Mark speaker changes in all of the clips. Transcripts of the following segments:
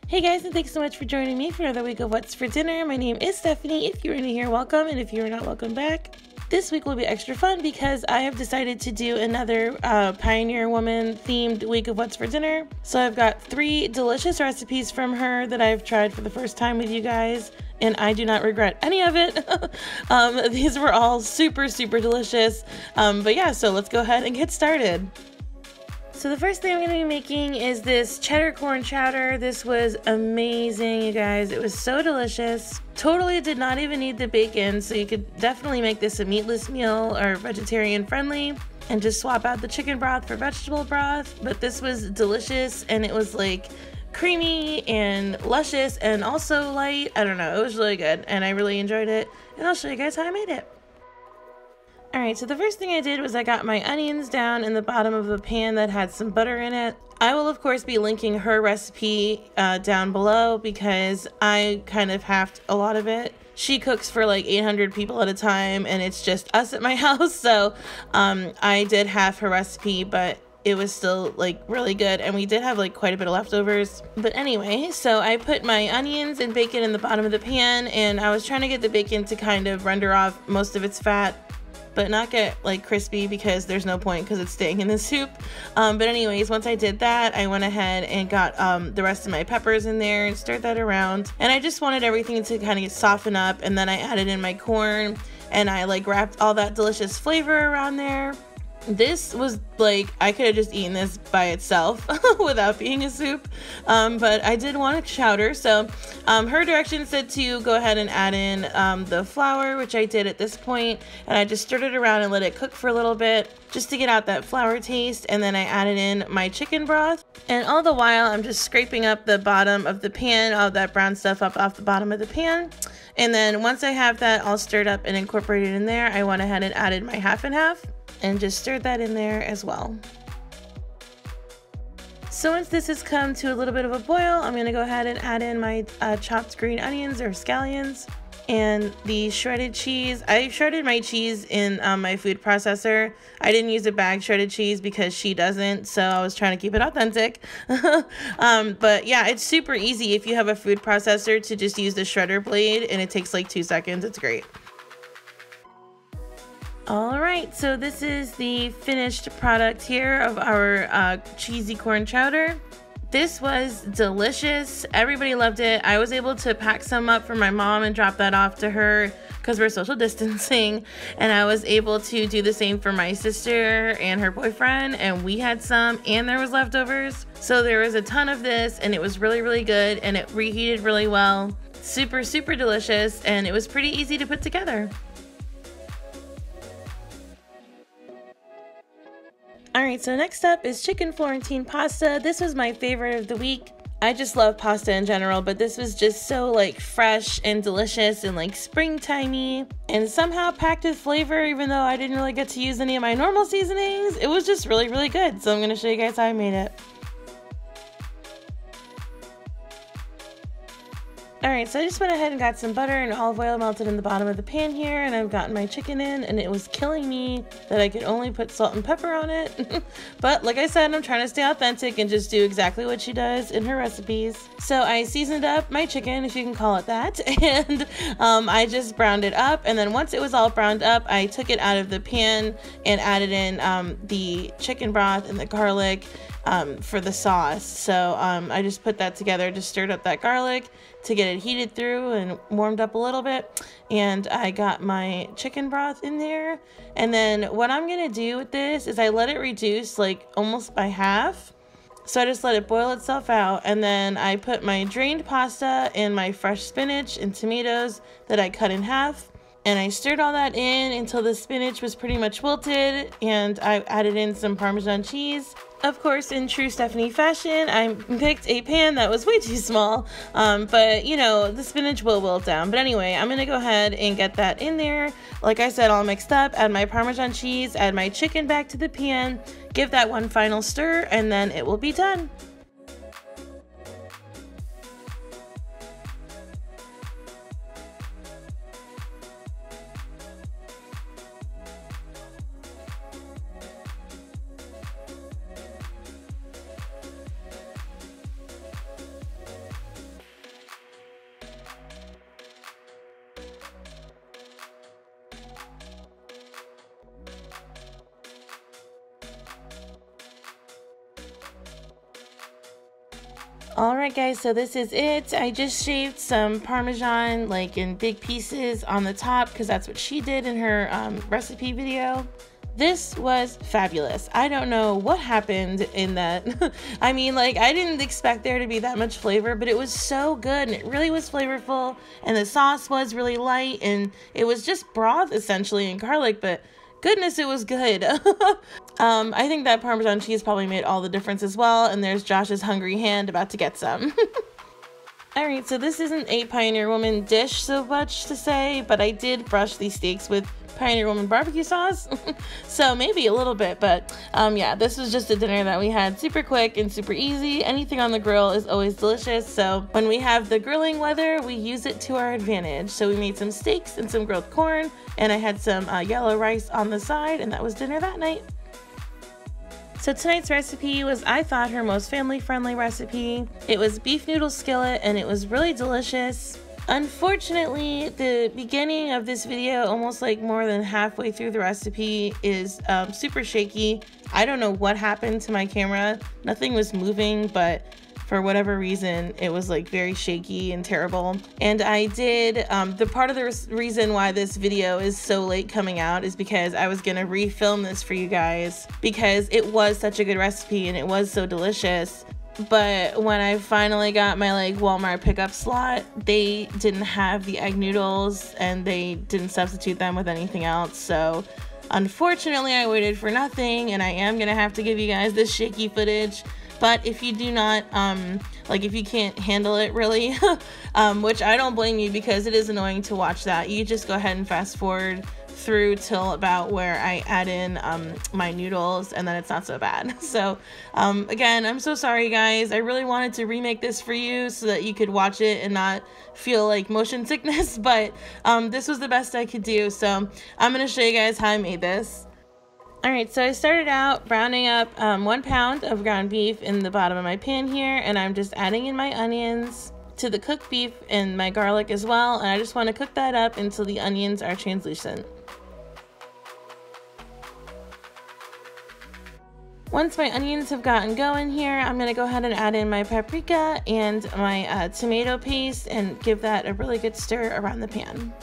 Speaker 1: Hey guys, and thanks so much for joining me for another week of What's for Dinner. My name is Stephanie. If you're new here, welcome, and if you're not, welcome back. This week will be extra fun because I have decided to do another Pioneer Woman themed week of What's for Dinner. So I've got 3 delicious recipes from her that I've tried for the first time with you guys, and I do not regret any of it. These were all super delicious. But yeah, so let's go ahead and get started. So the first thing I'm going to be making is this cheddar corn chowder. This was amazing, you guys. It was so delicious. Totally did not even need the bacon, so you could definitely make this a meatless meal or vegetarian friendly and just swap out the chicken broth for vegetable broth. But this was delicious, and it was like creamy and luscious and also light. I don't know, it was really good and I really enjoyed it, and I'll show you guys how I made it. Alright, so the first thing I did was I got my onions down in the bottom of a pan that had some butter in it. I will of course be linking her recipe down below because I kind of halved a lot of it. She cooks for like 800 people at a time and it's just us at my house, so I did half her recipe, but it was still like really good, and we did have like quite a bit of leftovers. But anyway, so I put my onions and bacon in the bottom of the pan, and I was trying to get the bacon to kind of render off most of its fat but not get like crispy because there's no point because it's staying in the soup. But anyways, once I did that, I went ahead and got the rest of my peppers in there and stirred that around, and I just wanted everything to kind of soften up, and then I added in my corn and I like wrapped all that delicious flavor around there. This was like, I could have just eaten this by itself without being a soup, but I did want a chowder, so her directions said to go ahead and add in the flour, which I did at this point, and I just stirred it around and let it cook for a little bit just to get out that flour taste, and then I added in my chicken broth, and all the while I'm just scraping up the bottom of the pan, all that brown stuff up off the bottom of the pan. And then once I have that all stirred up and incorporated in there, I went ahead and added my half and half and just stirred that in there as well. So once this has come to a little bit of a boil, I'm going to go ahead and add in my chopped green onions or scallions and the shredded cheese. I shredded my cheese in my food processor. I didn't use a bag shredded cheese because she doesn't, so I was trying to keep it authentic. But yeah, it's super easy if you have a food processor to just use the shredder blade, and it takes like 2 seconds. It's great. Alright, so this is the finished product here of our cheesy corn chowder. This was delicious. Everybody loved it. I was able to pack some up for my mom and drop that off to her because we're social distancing, and I was able to do the same for my sister and her boyfriend, and we had some and there was leftovers. So there was a ton of this, and it was really good, and it reheated really well. Super delicious, and it was pretty easy to put together. Alright, so next up is chicken Florentine pasta. This was my favorite of the week. I just love pasta in general, but this was just so like fresh and delicious and like springtimey and somehow packed with flavor, even though I didn't really get to use any of my normal seasonings. It was just really good. So I'm going to show you guys how I made it. Alright, so I just went ahead and got some butter and olive oil melted in the bottom of the pan here, and I've gotten my chicken in, and it was killing me that I could only put salt and pepper on it. But like I said, I'm trying to stay authentic and just do exactly what she does in her recipes. So I seasoned up my chicken, if you can call it that, and I just browned it up, and then once it was all browned up, I took it out of the pan and added in the chicken broth and the garlic for the sauce. So I just put that together, just stirred up that garlic to get it heated through and warmed up a little bit, and I got my chicken broth in there. And then what I'm gonna do with this is I let it reduce like almost by half, so I just let it boil itself out, and then I put my drained pasta and my fresh spinach and tomatoes that I cut in half, and I stirred all that in until the spinach was pretty much wilted, and I added in some Parmesan cheese. Of course, in true Stephanie fashion, I picked a pan that was way too small, but you know, the spinach will wilt down. But anyway, I'm gonna go ahead and get that in there. Like I said, all mixed up, add my Parmesan cheese, add my chicken back to the pan, give that one final stir, and then it will be done. Alright guys, so this is it. I just shaved some Parmesan like in big pieces on the top because that's what she did in her recipe video. This was fabulous. I don't know what happened in that. I mean, like, I didn't expect there to be that much flavor, but it was so good and it really was flavorful, and the sauce was really light, and it was just broth essentially and garlic, but goodness, it was good. I think that Parmesan cheese probably made all the difference as well, and there's Josh's hungry hand about to get some. Alright, so this isn't a Pioneer Woman dish so much to say, but I did brush these steaks with Pioneer Woman barbecue sauce, so maybe a little bit, but yeah, this was just a dinner that we had super quick and super easy. Anything on the grill is always delicious, so when we have the grilling weather, we use it to our advantage. So we made some steaks and some grilled corn, and I had some yellow rice on the side, and that was dinner that night. So tonight's recipe was, I thought, her most family-friendly recipe. It was beef noodle skillet, and it was really delicious. Unfortunately, the beginning of this video, almost like more than halfway through the recipe, is super shaky. I don't know what happened to my camera. Nothing was moving, but for whatever reason, it was like very shaky and terrible. And I did, the part of the reason why this video is so late coming out is because I was gonna refilm this for you guys because it was such a good recipe and it was so delicious. But when I finally got my like Walmart pickup slot, they didn't have the egg noodles and they didn't substitute them with anything else. So unfortunately I waited for nothing, and I am gonna have to give you guys this shaky footage. But if you do not, like if you can't handle it really, which I don't blame you because it is annoying to watch that, you just go ahead and fast forward through till about where I add in my noodles, and then it's not so bad. So again, I'm so sorry guys. I really wanted to remake this for you so that you could watch it and not feel like motion sickness, but this was the best I could do. So I'm gonna show you guys how I made this. Alright, so I started out browning up 1 pound of ground beef in the bottom of my pan here, and I'm just adding in my onions to the cooked beef and my garlic as well, and I just want to cook that up until the onions are translucent. Once my onions have gotten going here, I'm going to go ahead and add in my paprika and my tomato paste and give that a really good stir around the pan.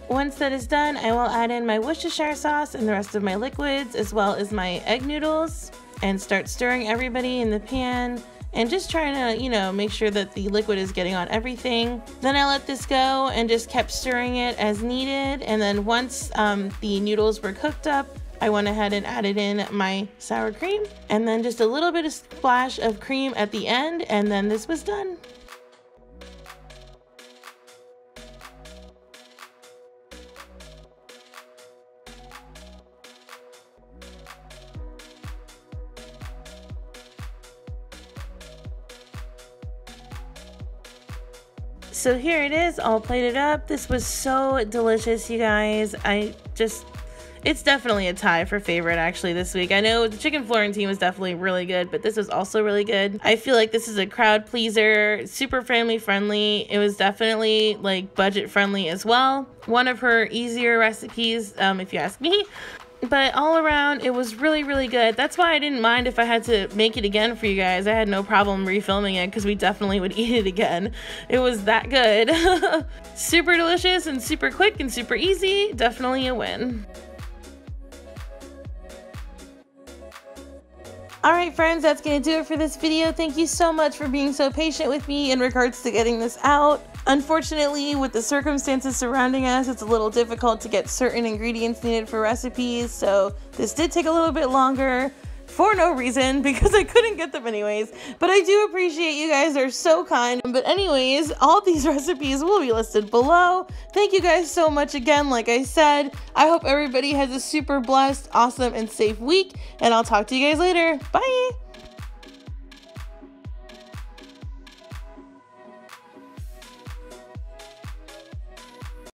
Speaker 1: Once that is done, I will add in my Worcestershire sauce and the rest of my liquids, as well as my egg noodles, and start stirring everybody in the pan and just trying to, you know, make sure that the liquid is getting on everything. Then I let this go and just kept stirring it as needed. And then once the noodles were cooked up, I went ahead and added in my sour cream, and then just a little bit of splash of cream at the end, and then this was done. So here it is, all plated up. This was so delicious, you guys. It's definitely a tie for favorite actually this week. I know the chicken Florentine was definitely really good, but this was also really good. I feel like this is a crowd pleaser, super family friendly. It was definitely like budget friendly as well. One of her easier recipes, if you ask me. But all around, it was really, really good. That's why I didn't mind if I had to make it again for you guys. I had no problem refilming it because we definitely would eat it again. It was that good. Super delicious and super quick and super easy. Definitely a win. Alright friends, that's going to do it for this video. Thank you so much for being so patient with me in regards to getting this out. Unfortunately, with the circumstances surrounding us, it's a little difficult to get certain ingredients needed for recipes, so this did take a little bit longer for no reason because I couldn't get them anyways. But I do appreciate you guys are so kind. But anyways, all these recipes will be listed below. Thank you guys so much again. Like I said, I hope everybody has a super blessed, awesome, and safe week, and I'll talk to you guys later. Bye!